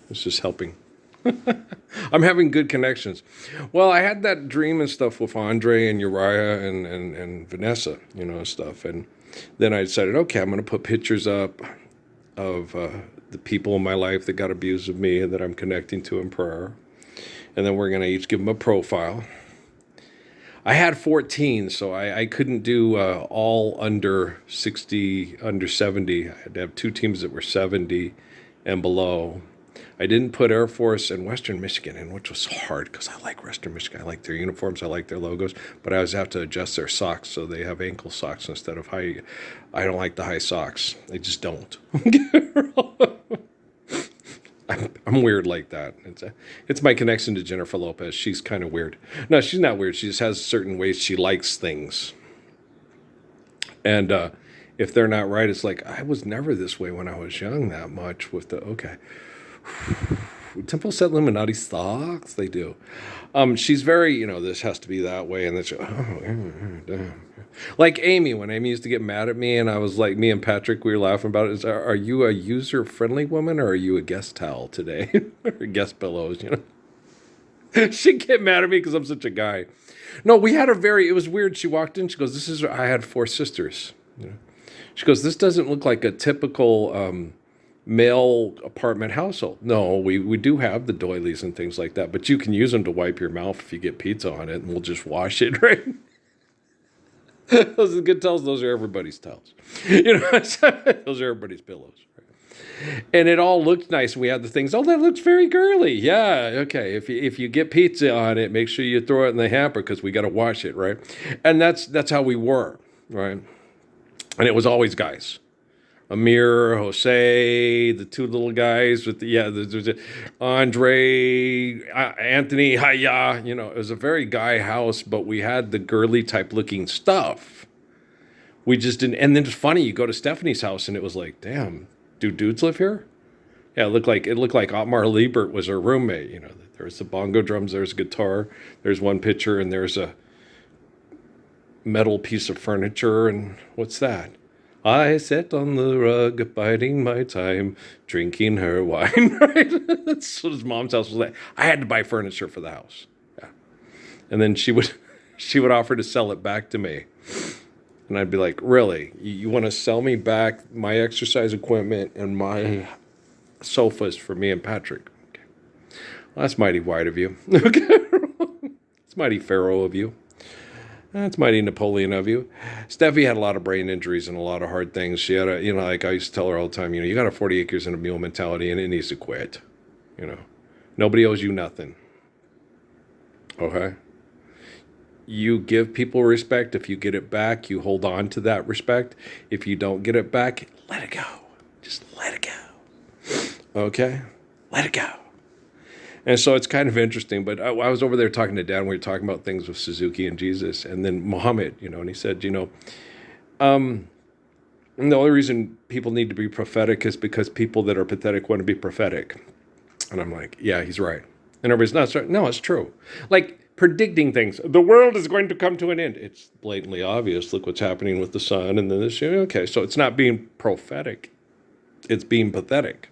It's just helping. I'm having good connections. Well, I had that dream and stuff with Andre and Uriah and Vanessa, stuff. And then I decided, okay, I'm going to put pictures up of the people in my life that got abused of me and that I'm connecting to in prayer. And then we're going to each give them a profile. I had 14, so I couldn't do all under 60, under 70. I had to have two teams that were 70 and below. I didn't put Air Force and Western Michigan in, which was hard because I like Western Michigan. I like their uniforms. I like their logos. But I always have to adjust their socks so they have ankle socks instead of high. I don't like the high socks. I just don't. I'm weird like that. It's my connection to Jennifer Lopez. She's kind of weird. No, she's not weird. She just has certain ways she likes things. And if they're not right, it's like, I was never this way when I was young that much with okay. Temple said Illuminati socks. They do. She's very, this has to be that way. And then damn. Like Amy, when Amy used to get mad at me and I was like, me and Patrick, we were laughing about it. Are you a user-friendly woman or are you a guest towel today? Or guest pillows, She'd get mad at me because I'm such a guy. No, we had it was weird. She walked in, she goes, I had 4 sisters. She goes, this doesn't look like a typical male apartment household. No, we do have the doilies and things like that, but you can use them to wipe your mouth if you get pizza on it, and we'll just wash it, right? Those are good towels. Those are everybody's towels. Those are everybody's pillows. Right? And it all looked nice. We had the things. Oh, that looks very girly. Yeah, okay. If you get pizza on it, make sure you throw it in the hamper because we got to wash it, right? And that's how we were, right? And it was always guys. Amir, Jose, the 2 little guys with Andre, Anthony, Haya. It was a very guy house, but we had the girly type looking stuff. We just didn't. And then it's funny, you go to Stephanie's house and it was like, damn, do dudes live here? Yeah, it looked like Otmar Liebert was her roommate. There's the bongo drums, there's a guitar, there's one picture, and there's a metal piece of furniture, and what's that? I sat on the rug, biding my time, drinking her wine. Right? That's what his mom's house was like. I had to buy furniture for the house. Yeah. And then she would offer to sell it back to me. And I'd be like, really? You want to sell me back my exercise equipment and my sofas for me and Patrick? Okay. Well, that's mighty wide of you. Okay. It's mighty Pharaoh of you. That's mighty Napoleon of you. Steffi had a lot of brain injuries and a lot of hard things. She had like I used to tell her all the time, you got a 40 acres and a mule mentality and it needs to quit. Nobody owes you nothing. Okay? You give people respect. If you get it back, you hold on to that respect. If you don't get it back, let it go. Just let it go. Okay? Let it go. And so it's kind of interesting, but I was over there talking to Dad, and we were talking about things with Suzuki and Jesus, and then Muhammad, and he said, the only reason people need to be prophetic is because people that are pathetic want to be prophetic. And I'm like, yeah, he's right. And everybody's, no, it's true. Like predicting things. The world is going to come to an end. It's blatantly obvious. Look what's happening with the sun and then this. Okay, so it's not being prophetic. It's being pathetic.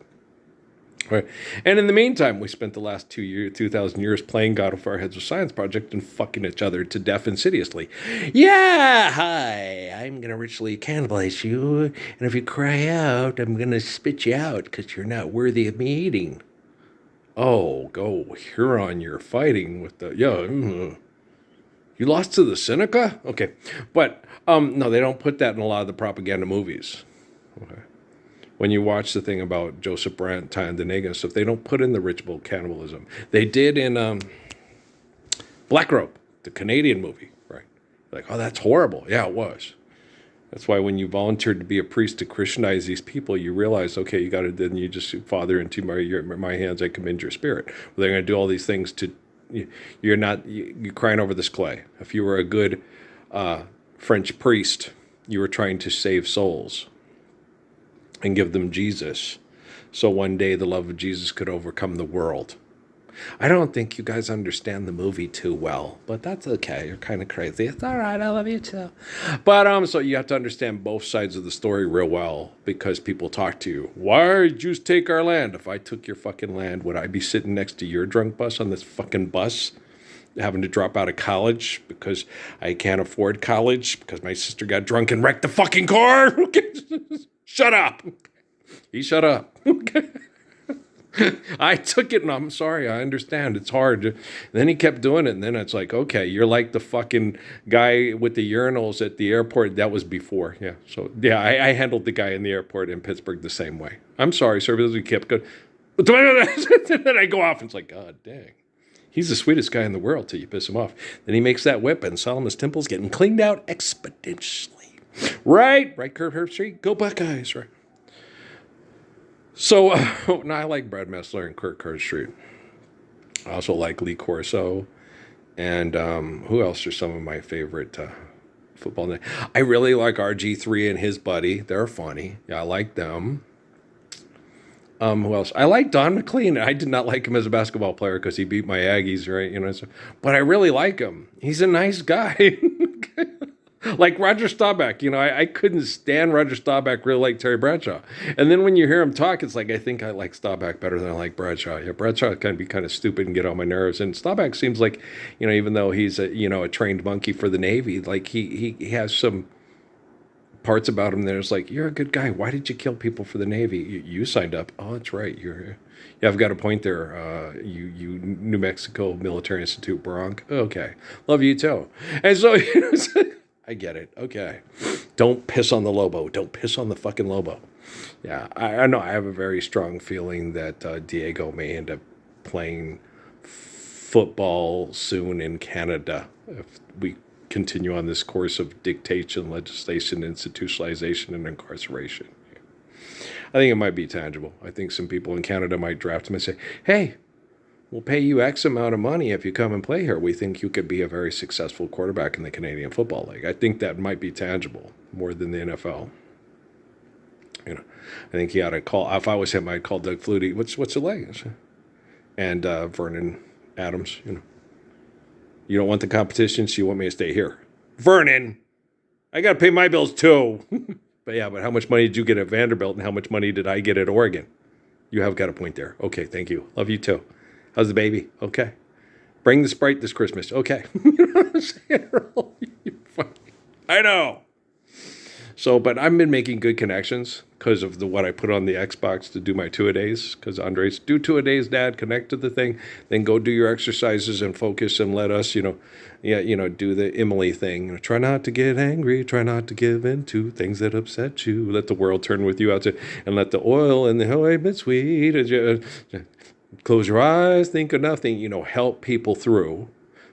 Right. And in the meantime, we spent the last 2,000 years playing God of our heads with Science Project and fucking each other to death insidiously. Yeah, hi, I'm going to ritually cannibalize you. And if you cry out, I'm going to spit you out because you're not worthy of me eating. Oh, go Huron, you're fighting with the, you lost to the Seneca? Okay. But, no, they don't put that in a lot of the propaganda movies. Okay. When you watch the thing about Joseph Brandt, Ty and Denegan stuff, they don't put in the ritual cannibalism. They did in Black Robe, the Canadian movie, right? Like, oh, that's horrible. Yeah, it was. That's why when you volunteered to be a priest to Christianize these people, you realize, okay, you got to, then you just, Father, into my hands, I commend your spirit. Well, they're going to do all these things to, you're crying over this clay. If you were a good French priest, you were trying to save souls and give them Jesus. So one day the love of Jesus could overcome the world. I don't think you guys understand the movie too well, but that's okay. You're kind of crazy. It's all right. I love you too. But so you have to understand both sides of the story real well because people talk to you. Why did you take our land? If I took your fucking land, would I be sitting next to your drunk bus on this fucking bus, having to drop out of college because I can't afford college because my sister got drunk and wrecked the fucking car? Shut up. He shut up. I took it and I'm sorry. I understand. It's hard. And then he kept doing it. And then it's like, okay, you're like the fucking guy with the urinals at the airport. That was before. Yeah. So, yeah, I handled the guy in the airport in Pittsburgh the same way. I'm sorry, sir. Because we kept going. And then I go off and it's like, God dang. He's the sweetest guy in the world till you piss him off. Then he makes that whip and Solomon's Temple's getting cleaned out exponentially. Right? Right, Curve Street. Go Buckeyes. Right. So, no, I like Brad Messler and Kurt Street. I also like Lee Corso. And who else are some of my favorite football names? I really like RG3 and his buddy. They're funny. Yeah, I like them. Who else? I like Don McLean. I did not like him as a basketball player because he beat my Aggies, right? You know, so, but I really like him. He's a nice guy. Like Roger Staubach, you know, I couldn't stand Roger Staubach, really like Terry Bradshaw. And then when you hear him talk, it's like, I think I like Staubach better than I like Bradshaw. Yeah, Bradshaw can be kind of stupid and get on my nerves. And Staubach seems like, you know, even though he's a trained monkey for the Navy, like he has some parts about him that is like, you're a good guy. Why did you kill people for the Navy? You signed up. Oh, that's right. Yeah, I've got a point there. You New Mexico Military Institute Bronc. Okay. Love you too. And so, you know, I get it. Okay. Don't piss on the Lobo. Don't piss on the fucking Lobo. Yeah, I know. I have a very strong feeling that Diego may end up playing football soon in Canada if we continue on this course of dictation, legislation, institutionalization, and incarceration. I think it might be tangible. I think some people in Canada might draft him and say, hey, we'll pay you X amount of money if you come and play here. We think you could be a very successful quarterback in the Canadian Football League. I think that might be tangible more than the NFL. You know, I think he ought to call. If I was him, I'd call Doug Flutie. What's the leg? And Vernon Adams. You know, you don't want the competition, so you want me to stay here. Vernon, I got to pay my bills too. But how much money did you get at Vanderbilt, and how much money did I get at Oregon? You have got a point there. Okay, thank you. Love you too. How's the baby? Okay. Bring the Sprite this Christmas. Okay. You know what I'm saying? You're funny. I know. So, but I've been making good connections because of what I put on the Xbox to do my two-a-days. Because Andres, do two-a-days, Dad. Connect to the thing. Then go do your exercises and focus and let us, do the Emily thing. Try not to get angry. Try not to give in to things that upset you. Let the world turn with you out to, and let the oil and the ointment sweet. Close your eyes, think of nothing, help people through,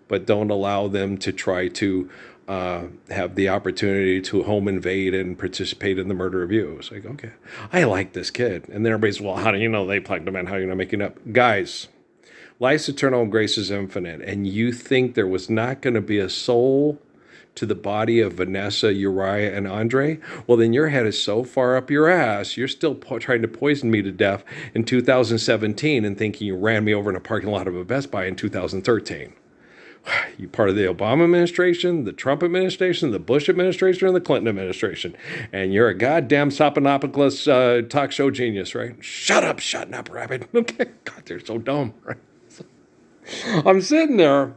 but don't allow them to try to have the opportunity to home invade and participate in the murder of you. It's like, okay, I like this kid. And then everybody's, well, how do you know they plugged him in? How are you not making up? Guys, life's eternal and grace is infinite. And you think there was not going to be a soul to the body of Vanessa, Uriah, and Andre? Well, then your head is so far up your ass, you're still trying to poison me to death in 2017 and thinking you ran me over in a parking lot of a Best Buy in 2013. You part of the Obama administration, the Trump administration, the Bush administration, and the Clinton administration. And you're a goddamn Sopanopoulos talk show genius, right? Shut up, rabbit. Okay, God, they're so dumb, right? So, I'm sitting there,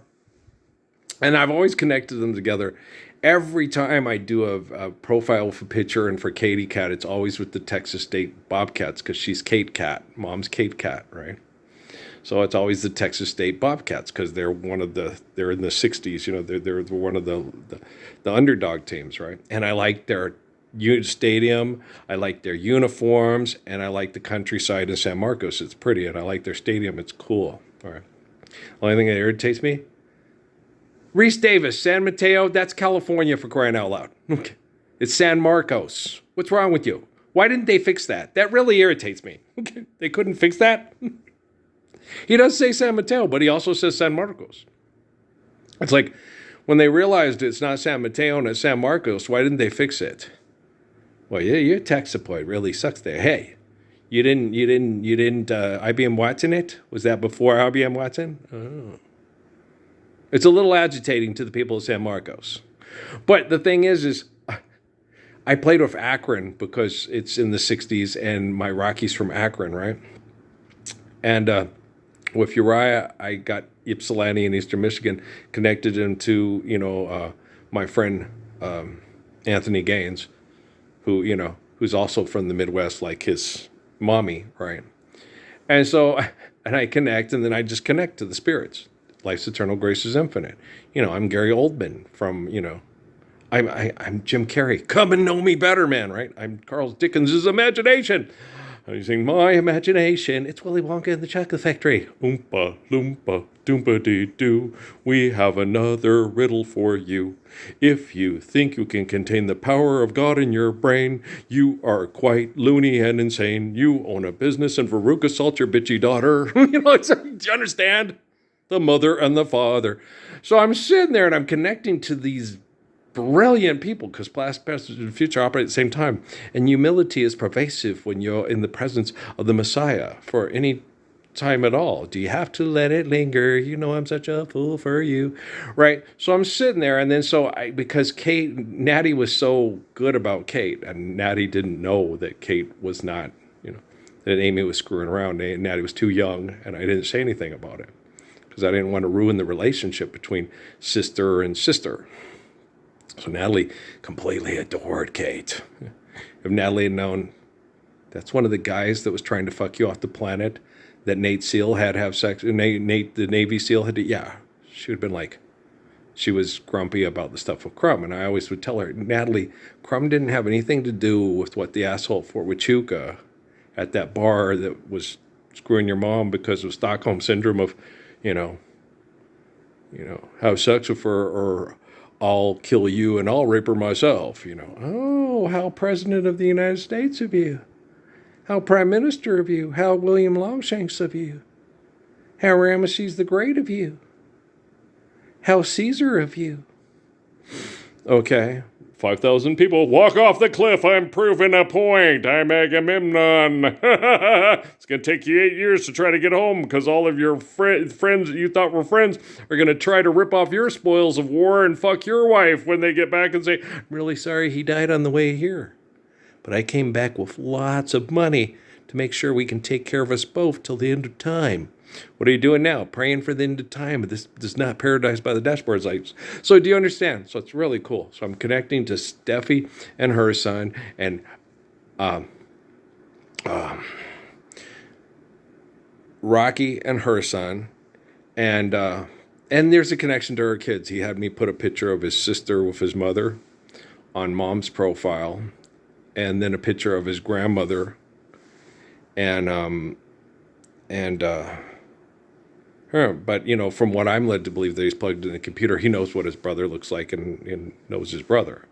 and I've always connected them together. Every time I do a profile for picture and for Katie Cat, it's always with the Texas State Bobcats because she's Kate Cat. Mom's Kate Cat, right? So it's always the Texas State Bobcats because they're in the 60s, they're one of the underdog teams, right? And I like their stadium, I like their uniforms, and I like the countryside in San Marcos. It's pretty, and I like their stadium. It's cool. All right. Only thing that irritates me, Reese Davis, San Mateo, that's California for crying out loud. Okay. It's San Marcos. What's wrong with you? Why didn't they fix that? That really irritates me. Okay. They couldn't fix that? He does say San Mateo, but he also says San Marcos. It's like when they realized it's not San Mateo and it's San Marcos, why didn't they fix it? Well, yeah, your tech support really sucks there. Hey, You didn't IBM Watson it? Was that before IBM Watson? Oh. It's a little agitating to the people of San Marcos. But the thing is I played with Akron because it's in the 60s and my Rocky's from Akron, right? And with Uriah, I got Ypsilanti in Eastern Michigan, connected him to, my friend Anthony Gaines, who's also from the Midwest, like his mommy, right? And so, and I connect, and then I just connect to the spirits. Life's eternal, grace is infinite. I'm Gary Oldman from, I'm Jim Carrey. Come and know me better, man, right? I'm Charles Dickens' imagination. I'm using my imagination. It's Willy Wonka and the Chocolate Factory. Oompa, loompa, doompa dee doo. We have another riddle for you. If you think you can contain the power of God in your brain, you are quite loony and insane. You own a business and Veruca assault your bitchy daughter. Do you understand? The mother and the father. So I'm sitting there and I'm connecting to these brilliant people because past, present, and future operate at the same time. And humility is pervasive when you're in the presence of the Messiah for any time at all. Do you have to let it linger? I'm such a fool for you, right? So I'm sitting there, and then because Natty was so good about Kate, and Natty didn't know that Kate was not, that Amy was screwing around. Natty was too young, and I didn't say anything about it because I didn't want to ruin the relationship between sister and sister. So Natalie completely adored Kate. If Natalie had known that's one of the guys that was trying to fuck you off the planet, that Nate SEAL had to have sex, Nate the Navy SEAL had to, yeah, she would have been like, she was grumpy about the stuff with Crumb. And I always would tell her, Natalie, Crumb didn't have anything to do with what the asshole Fort Huachuca at that bar that was screwing your mom because of Stockholm Syndrome of, have sex with her or I'll kill you and I'll rape her myself, Oh, how President of the United States of you. How Prime Minister of you. How William Longshanks of you. How Ramesses the Great of you. How Caesar of you. Okay. 5,000 people walk off the cliff. I'm proving a point. I'm Agamemnon. It's going to take you 8 years to try to get home because all of your friends that you thought were friends are going to try to rip off your spoils of war and fuck your wife when they get back and say, I'm really sorry he died on the way here. But I came back with lots of money to make sure we can take care of us both till the end of time. What are you doing now? Praying for the end of time. This is not paradise by the dashboard lights. So do you understand? So it's really cool. So I'm connecting to Steffi and her son and Rocky and her son. And there's a connection to her kids. He had me put a picture of his sister with his mother on mom's profile. And then a picture of his grandmother. But, from what I'm led to believe that he's plugged in the computer, he knows what his brother looks like and knows his brother.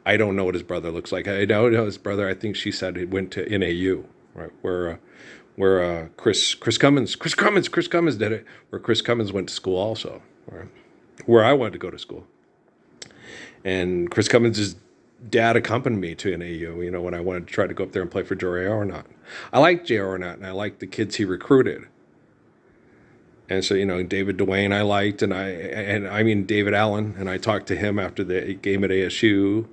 I don't know what his brother looks like. I don't know his brother. I think she said he went to NAU, right, where Chris Cummins did it, where Chris Cummins went to school also, right, where I went to go to school. And Chris Cummins' dad accompanied me to NAU, when I wanted to try to go up there and play for J.R. Arnott. I liked J.R. Arnott, and I liked the kids he recruited. And so, David Duane I liked, and I mean David Allen, and I talked to him after the game at ASU,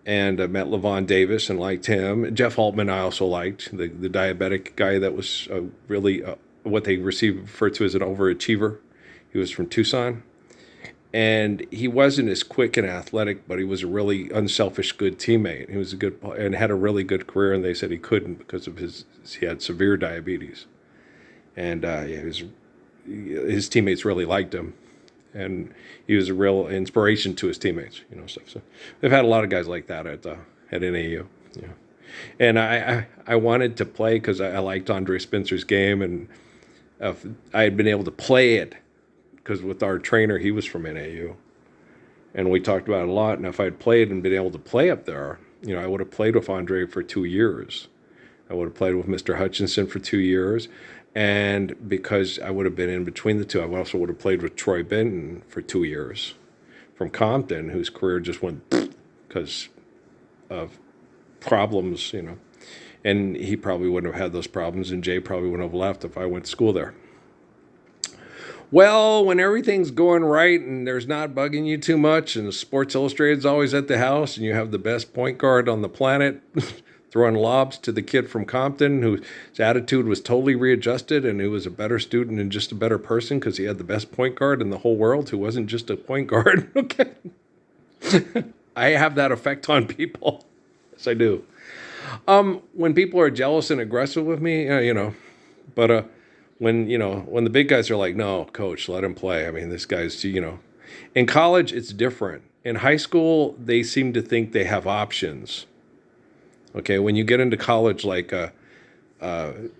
and met Levon Davis and liked him. Jeff Altman I also liked, the diabetic guy that was really what they refer to as an overachiever. He was from Tucson, and he wasn't as quick and athletic, but he was a really unselfish, good teammate. He was a good and had a really good career, and they said he couldn't because of he had severe diabetes, and his teammates really liked him, and he was a real inspiration to his teammates, stuff. So they've had a lot of guys like that at NAU, And I wanted to play because I liked Andre Spencer's game, and I had been able to play it because with our trainer, he was from NAU, and we talked about it a lot. And if I had played and been able to play up there, I would have played with Andre for 2 years. I would have played with Mr. Hutchinson for 2 years. And because I would have been in between the two, I also would have played with Troy Benton for 2 years from Compton, whose career just went because of problems, And he probably wouldn't have had those problems, and Jay probably wouldn't have left if I went to school there. Well, when everything's going right and there's not bugging you too much, and Sports Illustrated's always at the house, and you have the best point guard on the planet throwing lobs to the kid from Compton whose attitude was totally readjusted and who was a better student and just a better person because he had the best point guard in the whole world who wasn't just a point guard. Okay. I have that effect on people. Yes, I do. When people are jealous and aggressive with me, but when the big guys are like, no, coach, let him play. I mean, this guy's, in college, it's different. In high school, they seem to think they have options. Okay, when you get into college, like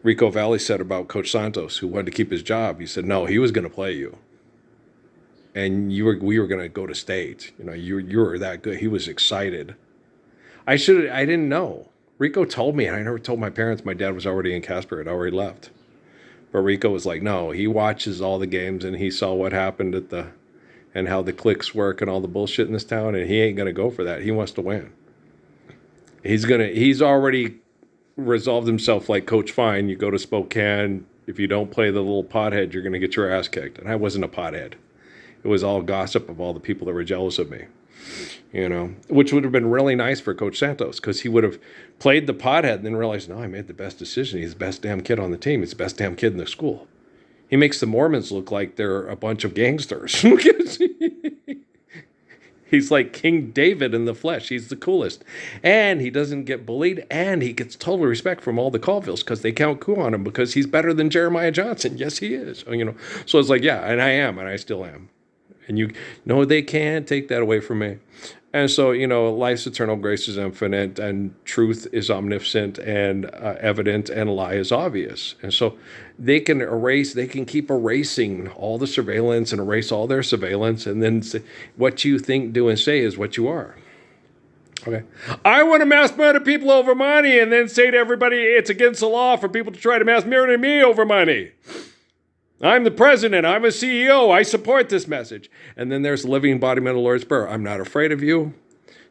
Rico Valley said about Coach Santos, who wanted to keep his job, he said, no, he was going to play you. And we were going to go to state. You were that good. He was excited. I didn't know. Rico told me, and I never told my parents. My dad was already in Casper, had already left. But Rico was like, no, he watches all the games and he saw what happened and how the cliques work and all the bullshit in this town, and he ain't going to go for that. He wants to win. He's already resolved himself like Coach Fine. You go to Spokane, if you don't play the little pothead, you're going to get your ass kicked. And I wasn't a pothead. It was all gossip of all the people that were jealous of me, which would have been really nice for Coach Santos because he would have played the pothead and then realized, no, I made the best decision. He's the best damn kid on the team. He's the best damn kid in the school. He makes the Mormons look like they're a bunch of gangsters. He's like King David in the flesh. He's the coolest. And he doesn't get bullied. And he gets total respect from all the Colvilles because they count coup on him because he's better than Jeremiah Johnson. Yes, he is. So it's like, yeah, and I am, and I still am. And they can't take that away from me. And so, life's eternal, grace is infinite, and truth is omniscient and evident, and lie is obvious. And so they can keep erasing all the surveillance and erase all their surveillance, and then say, what you think, do, and say is what you are. Okay. I want to mass murder people over money and then say to everybody it's against the law for people to try to mass murder me over money. I'm the president. I'm a CEO. I support this message. And then there's the living embodiment of the Lord's Prayer. I'm not afraid of you.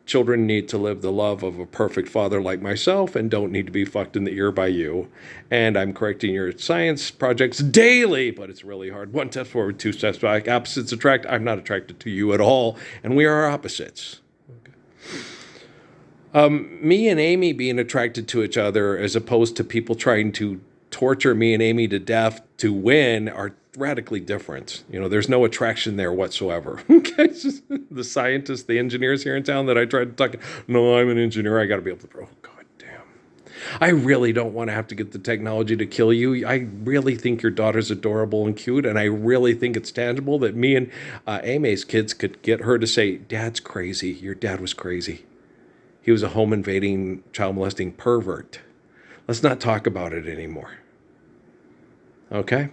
Children need to live the love of a perfect father like myself and don't need to be fucked in the ear by you. And I'm correcting your science projects daily, but it's really hard. 1 step forward, 2 steps back. Opposites attract. I'm not attracted to you at all. And we are opposites. Okay. Me and Amy being attracted to each other as opposed to people trying to torture me and Amy to death to win are radically different. There's no attraction there whatsoever. Okay, the scientists, the engineers here in town that I tried to talk. No, I'm an engineer. I got to be able to. Oh, God damn. I really don't want to have to get the technology to kill you. I really think your daughter's adorable and cute, and I really think it's tangible that me and Amy's kids could get her to say, Dad's crazy. Your dad was crazy. He was a home invading, child molesting pervert. Let's not talk about it anymore. Okay?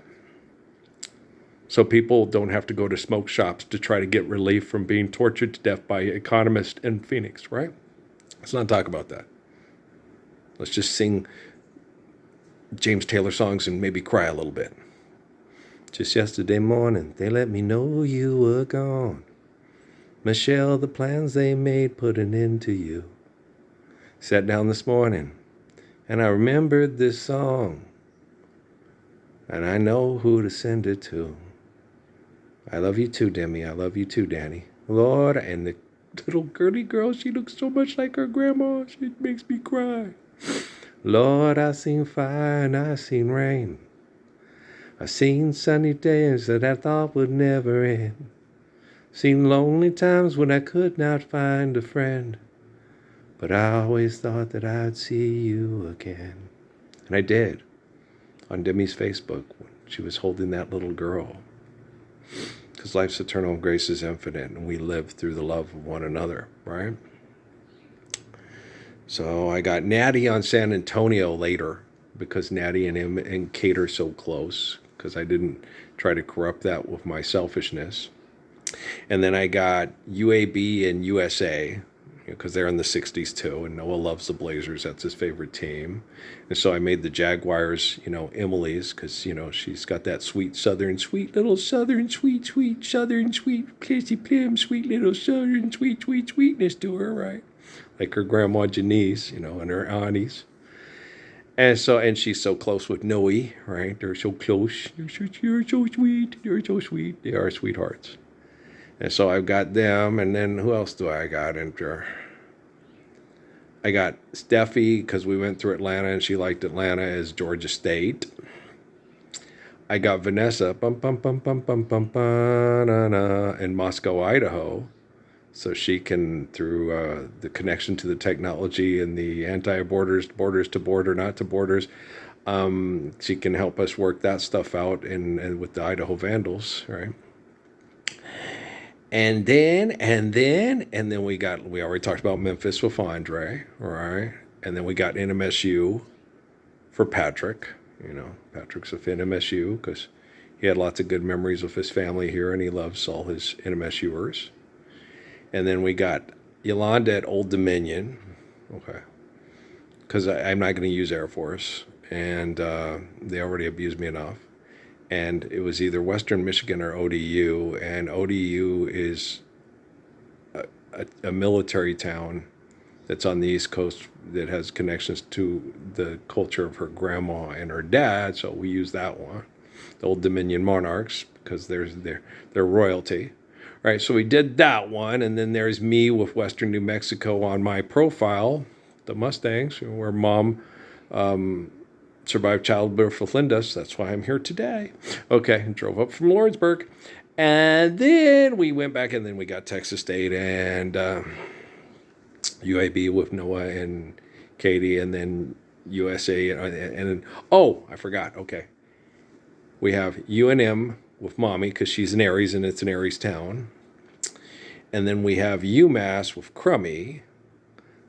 So people don't have to go to smoke shops to try to get relief from being tortured to death by economists in Phoenix, right? Let's not talk about that. Let's just sing James Taylor songs and maybe cry a little bit. Just yesterday morning, they let me know you were gone. Michelle, the plans they made put an end to you. Sat down this morning, and I remembered this song. And I know who to send it to. I love you too, Demi. I love you too, Danny. Lord, and the little girly girl, she looks so much like her grandma. She makes me cry. Lord, I seen fire and I seen rain. I seen sunny days that I thought would never end. Seen lonely times when I could not find a friend. But I always thought that I'd see you again. And I did. On Demi's Facebook when she was holding that little girl. Because life's eternal, grace is infinite, and we live through the love of one another, right? So I got Natty on San Antonio later because Natty and him and Kate are so close because I didn't try to corrupt that with my selfishness. And then I got UAB and USA because they're in the 60s too, and Noah loves the Blazers. That's his favorite team. And so I made the Jaguars, Emily's, because, she's got that sweet southern, sweet little southern, sweet, sweet, southern, sweet, Plissy Plim, sweet little southern, sweet, sweetness to her, right? Like her grandma Janice, and her aunties. And she's so close with Noe, right? They're so close. You're so sweet. You're so sweet. They are sweethearts. And so I've got them, and then who else do I got in there? I got Steffi because we went through Atlanta and she liked Atlanta as Georgia State. I got Vanessa in Moscow, Idaho, so she can through the connection to the technology and the anti-borders, borders to border, not to borders. She can help us work that stuff out and with the Idaho Vandals, right? And then we already talked about Memphis with Andre, right? And then we got NMSU for Patrick. Patrick's a NMSU because he had lots of good memories of his family here, and he loves all his NMSUers. And then we got Yolanda at Old Dominion, okay, because I'm not going to use Air Force, and they already abused me enough. And it was either Western Michigan or ODU, and ODU is a military town that's on the East Coast that has connections to the culture of her grandma and her dad. So we use that one, the Old Dominion Monarchs, because they're royalty. Right, so we did that one, and then there's me with Western New Mexico on my profile, the Mustangs, where mom survived childbirth with Linda, so that's why I'm here today. Okay, drove up from Lawrenceburg. And then we went back, and then we got Texas State and UAB with Noah and Katie, and then USA. And oh, I forgot. Okay. We have UNM with Mommy because she's an Aries, and it's an Aries town. And then we have UMass with Crummy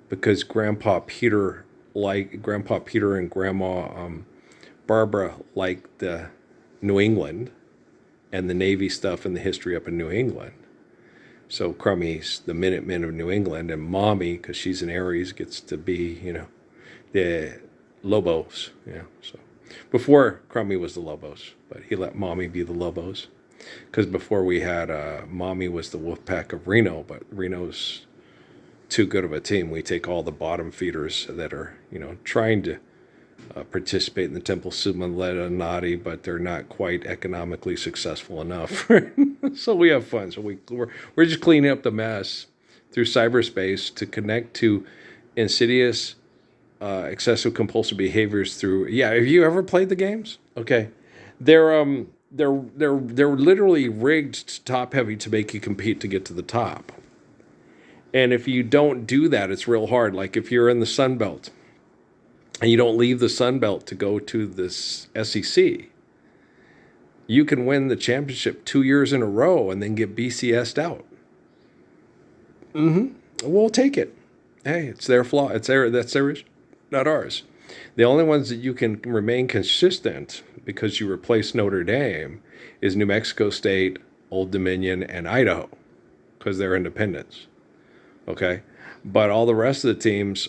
because Grandpa Peter and Grandma Barbara liked the New England and the Navy stuff and the history up in New England. So Crummy's the Minutemen of New England, and Mommy, because she's an Aries, gets to be, the Lobos. Yeah. So before Crummy was the Lobos, but he let Mommy be the Lobos. Because before we had Mommy was the Wolfpack of Reno, but Reno's too good of a team. We take all the bottom feeders that are, trying to participate in the Temple Sumaleta Nadi, but they're not quite economically successful enough. So we have fun. So we're just cleaning up the mess through cyberspace to connect to insidious, excessive compulsive behaviors through. Yeah, have you ever played the games? Okay, they're literally rigged top heavy to make you compete to get to the top. And if you don't do that, it's real hard. Like if you're in the Sun Belt and you don't leave the Sun Belt to go to this SEC, you can win the championship 2 years in a row and then get BCS'd out. We'll take it. Hey, it's their flaw. That's their issue, not ours. The only ones that you can remain consistent because you replace Notre Dame is New Mexico State, Old Dominion, and Idaho because they're independents. Okay, but all the rest of the teams,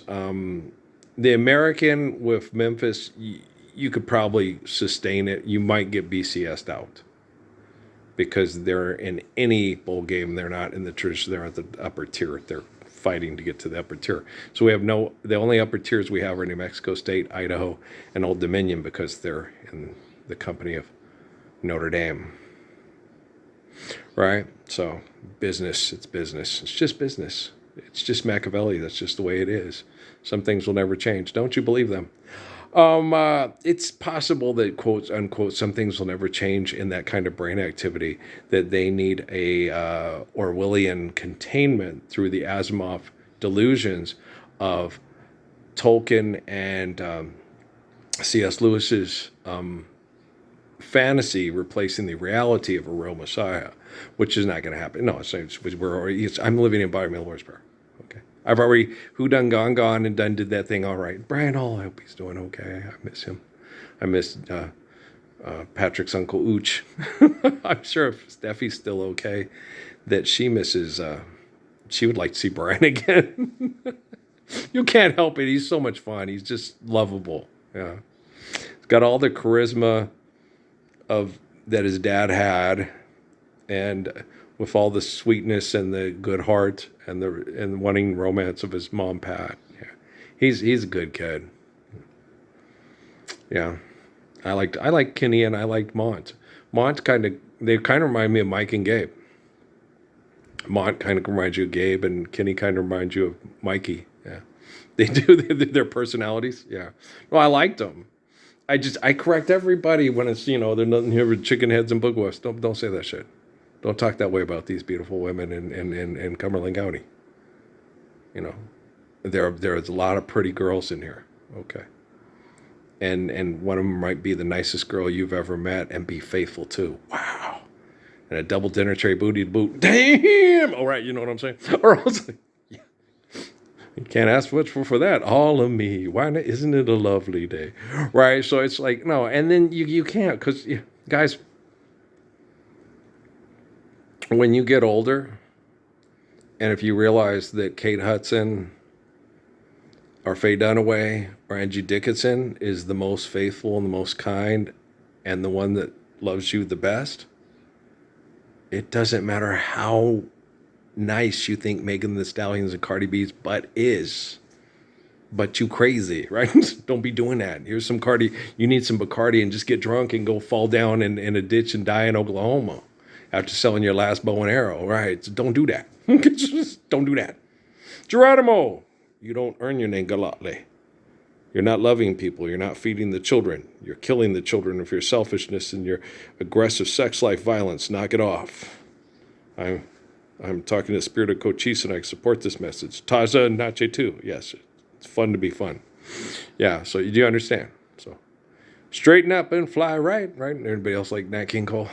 the American with Memphis, you could probably sustain it. You might get BCS'd out because they're in any bowl game. They're not in the tradition. They're at the upper tier. They're fighting to get to the upper tier. So we have the only upper tiers we have are New Mexico State, Idaho, and Old Dominion because they're in the company of Notre Dame. Right? So business, it's business. It's just business. It's just Machiavelli. That's just the way it is. Some things will never change. Don't you believe them? It's possible that, quote unquote, some things will never change in that kind of brain activity, that they need a Orwellian containment through the Asimov delusions of Tolkien and C.S. Lewis's fantasy replacing the reality of a real Messiah, which is not going to happen. No, I'm living in environmental horsepower. Okay, I've already gone and did that thing all right. Brian Hall, I hope he's doing okay. I miss him. I miss Patrick's Uncle Ooch. I'm sure if Steffi's still okay, that she misses. She would like to see Brian again. You can't help it. He's so much fun. He's just lovable. Yeah, he's got all the charisma of that his dad had, and with all the sweetness and the good heart and wanting romance of his mom Pat. Yeah. He's a good kid. Yeah. I like Kenny and I liked Mont. Mont they kind of remind me of Mike and Gabe. Mont kind of reminds you of Gabe, and Kenny kind of reminds you of Mikey. Yeah, they do. Their personalities. Yeah. Well, I liked them. I correct everybody when it's they're nothing here with chicken heads and boogwas. Don't say that shit. Don't talk that way about these beautiful women in Cumberland County. You know, there's a lot of pretty girls in here. Okay. And one of them might be the nicest girl you've ever met and be faithful too. Wow. And a double dinner tray booty to boot. Damn. All right, you know what I'm saying? Or else, yeah, you can't ask much for that. All of me. Why not? Isn't it a lovely day? Right. So it's like no, and then you can't because guys, when you get older, and if you realize that Kate Hudson or Faye Dunaway or Angie Dickinson is the most faithful and the most kind and the one that loves you the best, it doesn't matter how nice you think Megan Thee Stallions and Cardi B's butt is. But you crazy, right? Don't be doing that. Here's some Cardi. You need some Bacardi and just get drunk and go fall down in a ditch and die in Oklahoma after selling your last bow and arrow, right? So don't do that. Just don't do that. Geronimo, you don't earn your name Galatli. You're not loving people. You're not feeding the children. You're killing the children of your selfishness and your aggressive sex life violence. Knock it off. I'm talking to the spirit of Cochise, and I support this message. Taza and Nache too. Yes, it's fun to be fun. Yeah, so you do understand. So straighten up and fly right? And everybody else like Nat King Cole.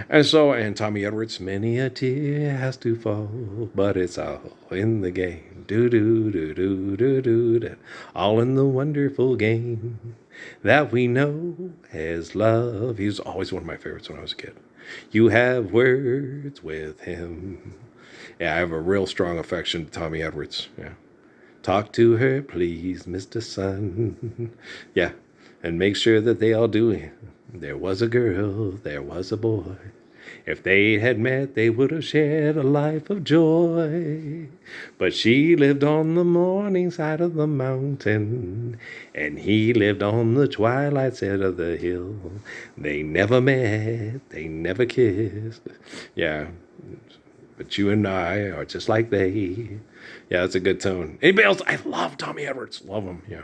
And Tommy Edwards, many a tear has to fall, but it's all in the game. Do do do do do do do. All in the wonderful game that we know as love. He was always one of my favorites when I was a kid. You have words with him. Yeah, I have a real strong affection to Tommy Edwards. Yeah. Talk to her, please, Mr. Sun. Yeah. And make sure that they all do it. There was a girl, there was a boy. If they had met, they would have shared a life of joy. But she lived on the morning side of the mountain, and he lived on the twilight side of the hill. They never met, they never kissed. Yeah, but you and I are just like they. Yeah, it's a good tone. Anybody else? I love Tommy Edwards. Love him, yeah.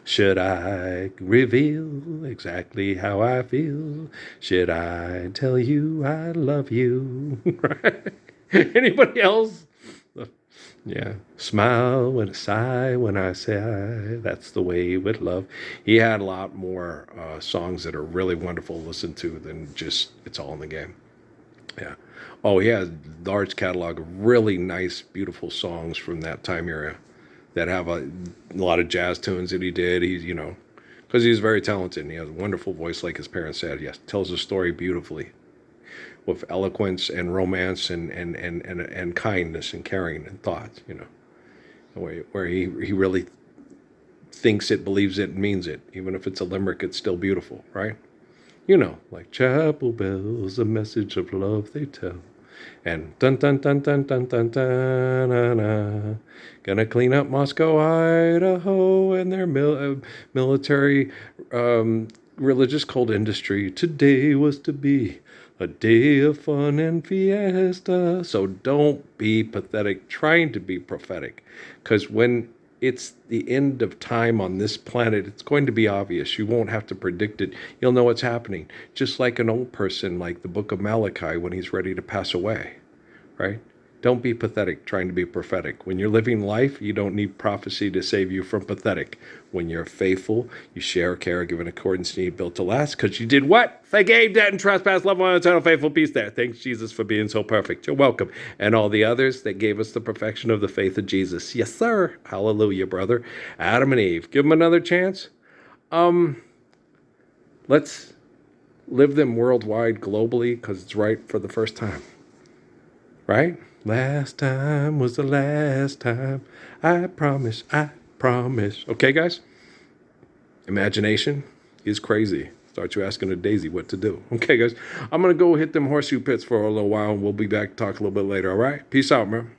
Should I reveal exactly how I feel? Should I tell you I love you? Right? Anybody else? Yeah. Smile when I sigh when I sigh. That's the way with love. He had a lot more songs that are really wonderful to listen to than just It's All in the Game. Yeah. Oh, he has a large catalog of really nice, beautiful songs from that time era that have a lot of jazz tunes that he did. He's, because he's very talented and he has a wonderful voice, like his parents said. Yes, tells a story beautifully with eloquence and romance and kindness and caring and thought, where he really thinks it, believes it, and means it. Even if it's a limerick, it's still beautiful, right? Like chapel bells, a message of love they tell. And dun dun dun dun dun dun dun na, na. Gonna clean up Moscow, Idaho, and their military religious cold industry. Today was to be a day of fun and fiesta. So don't be pathetic trying to be prophetic, because when it's the end of time on this planet, it's going to be obvious. You won't have to predict it. You'll know what's happening. Just like an old person, like the book of Malachi, when he's ready to pass away, right? Don't be pathetic trying to be prophetic. When you're living life, you don't need prophecy to save you from pathetic. When you're faithful, you share, care, give in accordance, need built to last, because you did what? Forgave debt and trespass, love one, eternal, faithful, peace there. Thanks, Jesus, for being so perfect. You're welcome. And all the others that gave us the perfection of the faith of Jesus. Yes, sir. Hallelujah, brother. Adam and Eve. Give them another chance. Let's live them worldwide, globally, because it's right for the first time. Right? Last time was the last time. I promise, I promise. Okay, guys? Imagination is crazy. Start you asking a daisy what to do. Okay, guys? I'm going to go hit them horseshoe pits for a little while, and we'll be back to talk a little bit later, all right? Peace out, man.